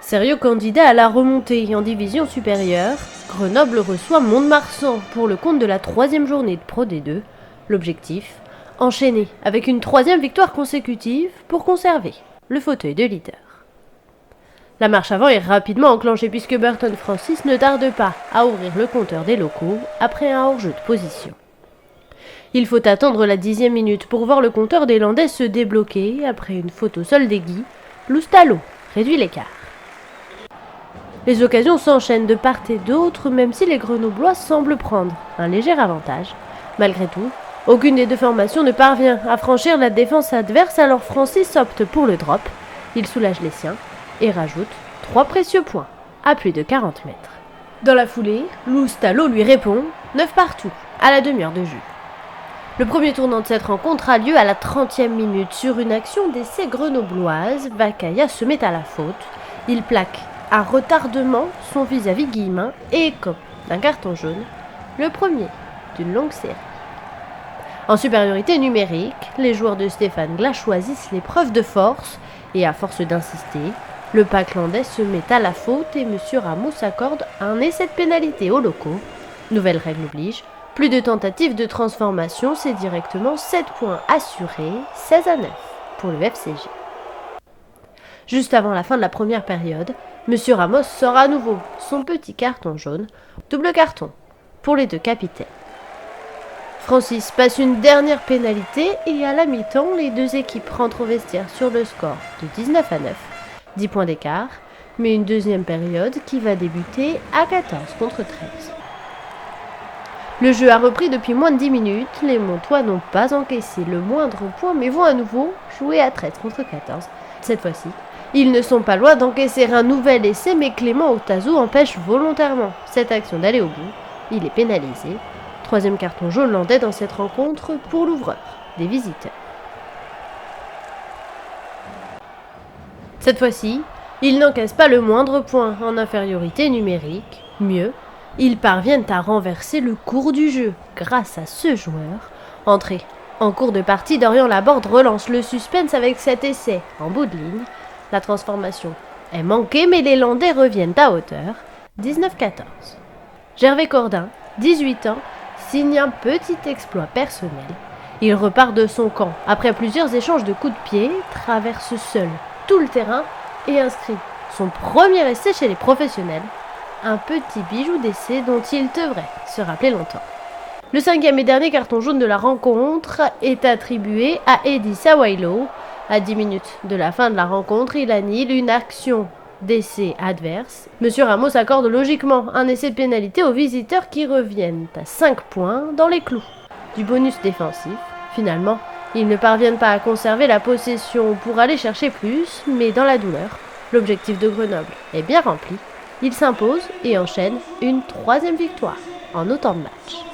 Sérieux candidat à la remontée en division supérieure, Grenoble reçoit Mont-de-Marsan pour le compte de la 3e journée de Pro D2. L'objectif, enchaîner avec une 3e victoire consécutive pour conserver le fauteuil de leader. La marche avant est rapidement enclenchée puisque Burton Francis ne tarde pas à ouvrir le compteur des locaux après un hors-jeu de position. Il faut attendre la 10e minute pour voir le compteur des Landais se débloquer après une faute au sol des Guy. Loustalo réduit l'écart. Les occasions s'enchaînent de part et d'autre, même si les Grenoblois semblent prendre un léger avantage. Malgré tout, aucune des deux formations ne parvient à franchir la défense adverse, alors Francis opte pour le drop. Il soulage les siens et rajoute 3 précieux points à plus de 40 mètres. Dans la foulée, Loustalo lui répond 9 partout à la demi-heure de jeu. Le premier tournant de cette rencontre a lieu à la 30e minute. Sur une action d'essai grenobloise, Vakaya se met à la faute. Il plaque à retardement son vis-à-vis Guillemin et écope d'un carton jaune, le premier d'une longue série. En supériorité numérique, les joueurs de Stéphane Glas choisissent l'épreuve de force et à force d'insister, le pack landais se met à la faute et M. Ramos accorde un essai de pénalité aux locaux. Nouvelle règle oblige, plus de tentatives de transformation, c'est directement 7 points assurés, 16-9 pour le FCG. Juste avant la fin de la première période, M. Ramos sort à nouveau son petit carton jaune, double carton pour les deux capitaines. Francis passe une dernière pénalité et à la mi-temps, les deux équipes rentrent au vestiaire sur le score de 19-9, 10 points d'écart, mais une deuxième période qui va débuter à 14 contre 13. Le jeu a repris depuis moins de 10 minutes, les Montois n'ont pas encaissé le moindre point mais vont à nouveau jouer à 13 contre 14. Cette fois-ci, ils ne sont pas loin d'encaisser un nouvel essai, mais Clément Otazo empêche volontairement cette action d'aller au bout. Il est pénalisé. 3e carton jaune landais dans cette rencontre pour l'ouvreur des visiteurs. Cette fois-ci, ils n'encaissent pas le moindre point en infériorité numérique. Mieux, ils parviennent à renverser le cours du jeu grâce à ce joueur. Entré en cours de partie, Dorian Laborde relance le suspense avec cet essai en bout de ligne. La transformation est manquée, mais les Landais reviennent à hauteur, 19-14. Gervais Cordin, 18 ans, signe un petit exploit personnel. Il repart de son camp après plusieurs échanges de coups de pied, traverse seul tout le terrain et inscrit son premier essai chez les professionnels. Un petit bijou d'essai dont il devrait se rappeler longtemps. Le 5e et dernier carton jaune de la rencontre est attribué à Eddie Sawailo. À 10 minutes de la fin de la rencontre, il annule une action d'essai adverse. M. Ramos accorde logiquement un essai de pénalité aux visiteurs qui reviennent à 5 points dans les clous du bonus défensif. Finalement, ils ne parviennent pas à conserver la possession pour aller chercher plus, mais dans la douleur, l'objectif de Grenoble est bien rempli. Ils s'imposent et enchaînent une 3e victoire en autant de matchs.